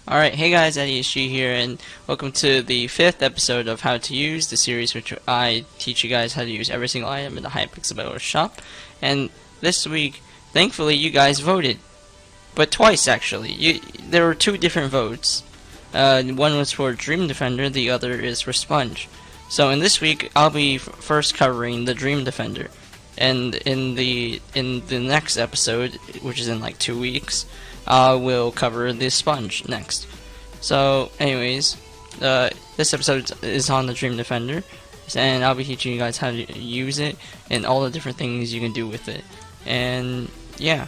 Alright, hey guys, EddySG here, and welcome to the 5th episode of How to Use, the series which I teach you guys how to use every single item in the Hypixel Bedwars shop. And this week, thankfully, you guys voted. But twice, actually. There were two different votes. One was for Dream Defender, the other is for Sponge. So in this week, I'll be first covering the Dream Defender. And in the next episode, which is in like 2 weeks, we'll cover the Sponge next. So, anyways, this episode is on the Dream Defender, and I'll be teaching you guys how to use it and all the different things you can do with it. And yeah,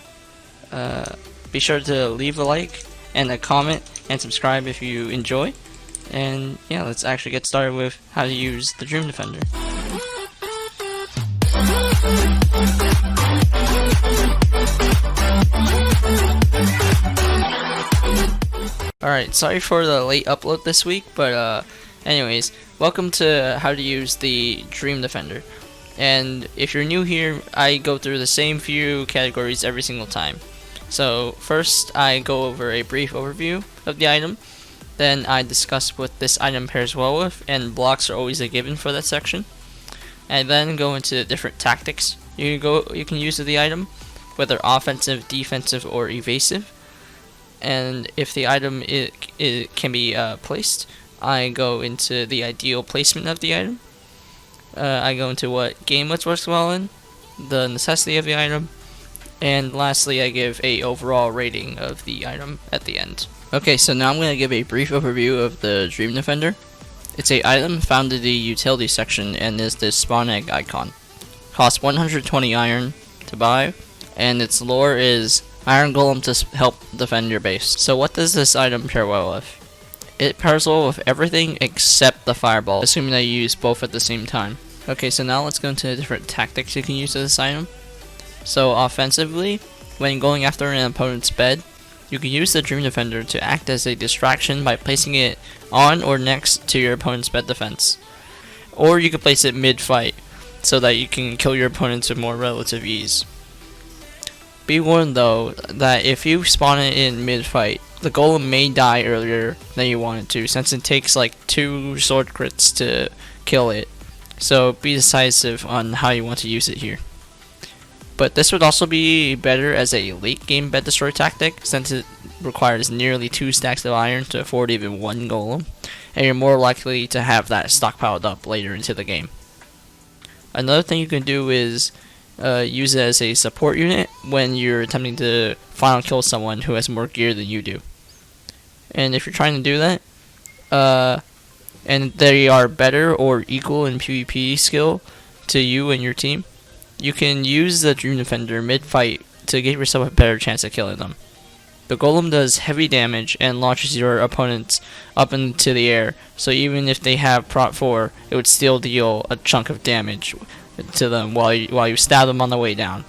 be sure to leave a like and a comment and subscribe if you enjoy. And yeah, let's actually get started with how to use the Dream Defender. Alright, sorry for the late upload this week, but anyways, welcome to how to use the Dream Defender. And if you're new here, I go through the same few categories every single time. So first I go over a brief overview of the item, then I discuss what this item pairs well with, and blocks are always a given for that section. And then go into different tactics you can use with the item, whether offensive, defensive, or evasive. And if the item it can be placed, I go into the ideal placement of the item. I go into what game modes works well in, the necessity of the item, and lastly I give a overall rating of the item at the end. Okay, so now I'm going to give a brief overview of the Dream Defender. It's a item found in the utility section and is this spawn egg icon. Costs 120 iron to buy, and its lore is Iron Golem to help defend your base. So what does this item pair well with? It pairs well with everything except the fireball, assuming that you use both at the same time. Okay, so now let's go into the different tactics you can use with this item. So offensively, when going after an opponent's bed, you can use the Dream Defender to act as a distraction by placing it on or next to your opponent's bed defense. Or you can place it mid-fight, so that you can kill your opponents with more relative ease. Be warned though, that if you spawn it in mid-fight, the golem may die earlier than you want it to, since it takes like 2 sword crits to kill it. So be decisive on how you want to use it here. But this would also be better as a late game bed destroy tactic, since it requires nearly 2 stacks of iron to afford even 1 golem, and you're more likely to have that stockpiled up later into the game. Another thing you can do is use it as a support unit when you're attempting to final kill someone who has more gear than you do. And if you're trying to do that, and they are better or equal in PvP skill to you and your team, you can use the Dream Defender mid-fight to give yourself a better chance of killing them. The golem does heavy damage and launches your opponents up into the air, so even if they have prot 4, it would still deal a chunk of damage to them while you stab them on the way down.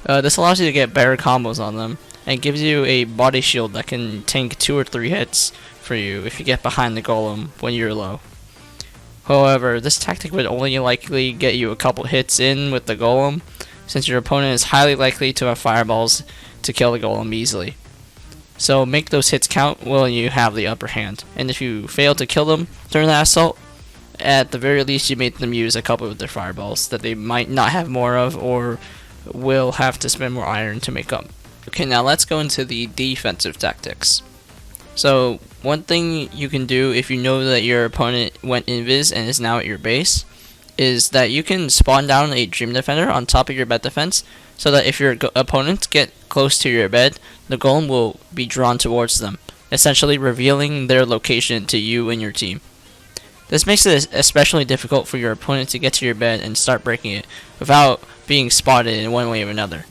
This allows you to get better combos on them, and gives you a body shield that can tank 2 or 3 hits for you if you get behind the golem when you're low. However, this tactic would only likely get you a couple hits in with the golem, since your opponent is highly likely to have fireballs to kill the golem easily. So make those hits count when you have the upper hand, and if you fail to kill them during that assault, at the very least you made them use a couple of their fireballs that they might not have more of, or will have to spend more iron to make up. Okay, now let's go into the defensive tactics. So one thing you can do if you know that your opponent went invis and is now at your base, is that you can spawn down a Dream Defender on top of your bed defense, so that if your opponents get close to your bed, the golem will be drawn towards them, essentially revealing their location to you and your team. This makes it especially difficult for your opponent to get to your bed and start breaking it without being spotted in one way or another.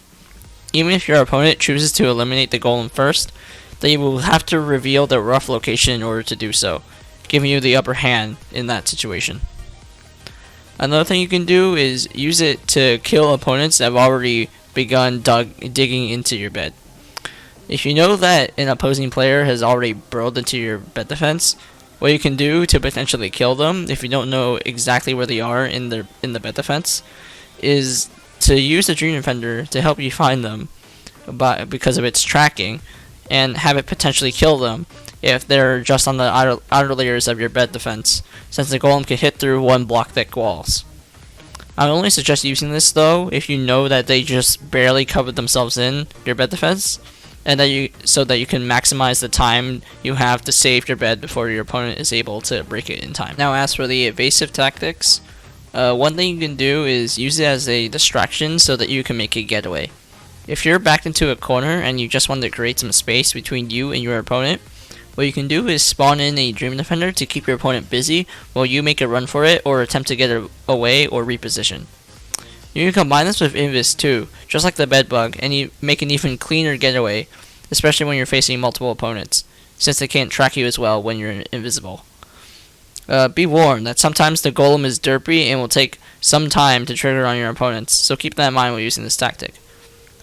Even if your opponent chooses to eliminate the golem first, they will have to reveal their rough location in order to do so, giving you the upper hand in that situation. Another thing you can do is use it to kill opponents that have already begun digging into your bed. If you know that an opposing player has already burrowed into your bed defense, what you can do to potentially kill them, if you don't know exactly where they are in the bed defense, is to use the Dream Defender to help you find them because of its tracking, and have it potentially kill them if they're just on the outer layers of your bed defense, since the golem can hit through 1 block thick walls. I would only suggest using this though if you know that they just barely covered themselves in your bed defense, and so that you can maximize the time you have to save your bed before your opponent is able to break it in time. Now, as for the evasive tactics, one thing you can do is use it as a distraction so that you can make a getaway. If you're backed into a corner and you just want to create some space between you and your opponent, what you can do is spawn in a Dream Defender to keep your opponent busy while you make a run for it or attempt to get away or reposition. You can combine this with Invis too, just like the Bedbug, and you make an even cleaner getaway, especially when you're facing multiple opponents, since they can't track you as well when you're invisible. Be warned that sometimes the golem is derpy and will take some time to trigger on your opponents, so keep that in mind while using this tactic.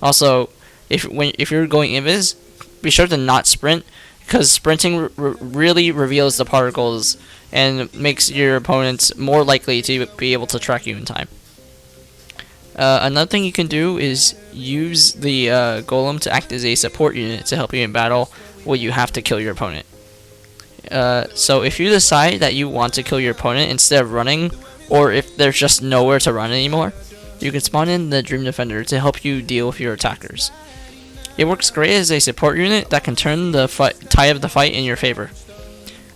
Also, if you're going invis, be sure to not sprint, because sprinting really reveals the particles and makes your opponents more likely to be able to track you in time. Another thing you can do is use the golem to act as a support unit to help you in battle when you have to kill your opponent. So if you decide that you want to kill your opponent instead of running, or if there's just nowhere to run anymore, you can spawn in the Dream Defender to help you deal with your attackers. It works great as a support unit that can turn the tide of the fight in your favor.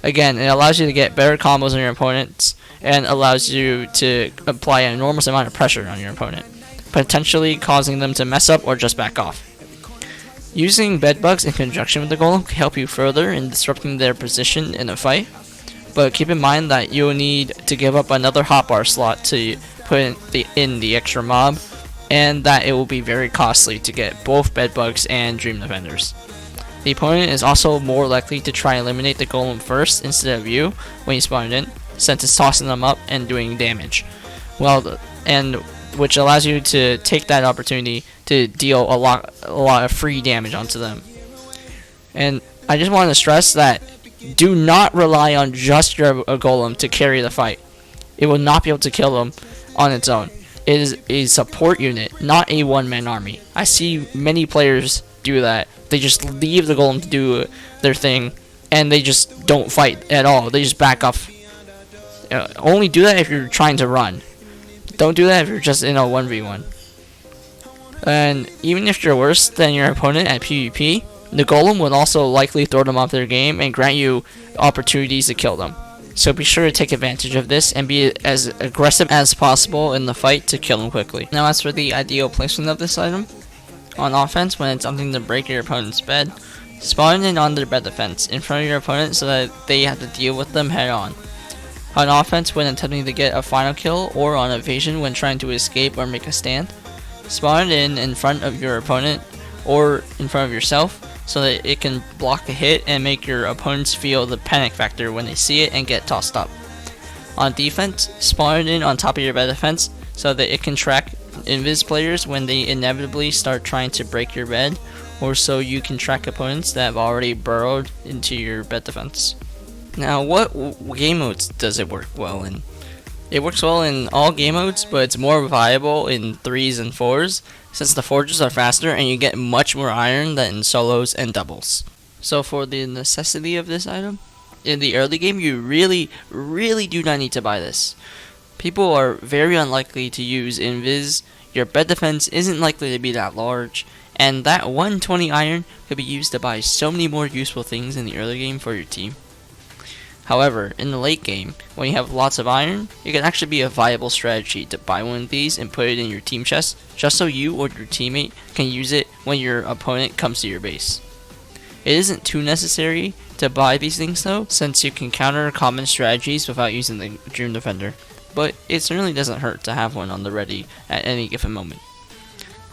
Again, it allows you to get better combos on your opponents and allows you to apply an enormous amount of pressure on your opponent, potentially causing them to mess up or just back off. Using bedbugs in conjunction with the golem can help you further in disrupting their position in a fight, but keep in mind that you'll need to give up another hotbar slot to put in the extra mob, and that it will be very costly to get both bedbugs and Dream Defenders. The opponent is also more likely to try and eliminate the golem first instead of you when you spawn it in, since it's tossing them up and doing damage. And which allows you to take that opportunity to deal a lot of free damage onto them. And I just want to stress that do not rely on just your golem to carry the fight. It will not be able to kill them on its own. It is a support unit, not a one-man army. I see many players do that. They just leave the golem to do their thing, and they just don't fight at all. They just back off. Only do that if you're trying to run. Don't do that if you're just in a 1v1. And even if you're worse than your opponent at PvP, the golem would also likely throw them off their game and grant you opportunities to kill them. So be sure to take advantage of this and be as aggressive as possible in the fight to kill them quickly. Now, as for the ideal placement of this item, on offense, when it's something to break your opponent's bed, spawn in on their bed defense in front of your opponent so that they have to deal with them head on. On offense, when attempting to get a final kill, or on evasion when trying to escape or make a stand, spawn it in front of your opponent or in front of yourself so that it can block a hit and make your opponents feel the panic factor when they see it and get tossed up. On defense, spawn it in on top of your bed defense so that it can track invis players when they inevitably start trying to break your bed, or so you can track opponents that have already burrowed into your bed defense. Now, what game modes does it work well in? It works well in all game modes, but it's more viable in 3s and 4s, since the forges are faster and you get much more iron than in solos and doubles. So for the necessity of this item, in the early game you really do not need to buy this. People are very unlikely to use invis, your bed defense isn't likely to be that large, and that 120 iron could be used to buy so many more useful things in the early game for your team. However, in the late game, when you have lots of iron, it can actually be a viable strategy to buy one of these and put it in your team chest, just so you or your teammate can use it when your opponent comes to your base. It isn't too necessary to buy these things though, since you can counter common strategies without using the Dream Defender, but it certainly doesn't hurt to have one on the ready at any given moment.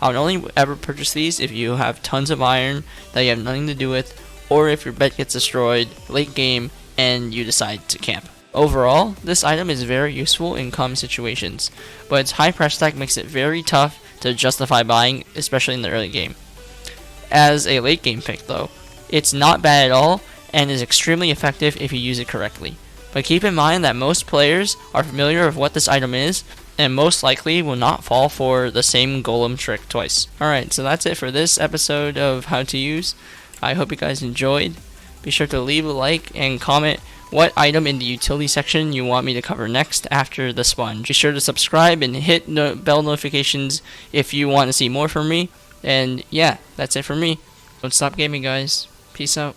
I would only ever purchase these if you have tons of iron that you have nothing to do with, or if your bed gets destroyed late game and you decide to camp. Overall, this item is very useful in common situations, but its high price tag makes it very tough to justify buying, especially in the early game. As a late game pick though, it's not bad at all and is extremely effective if you use it correctly. But keep in mind that most players are familiar with what this item is and most likely will not fall for the same golem trick twice. Alright, so that's it for this episode of How to Use. I hope you guys enjoyed. Be sure to leave a like and comment what item in the utility section you want me to cover next after the sponge. Be sure to subscribe and hit bell notifications if you want to see more from me. And yeah, that's it for me. Don't stop gaming, guys. Peace out.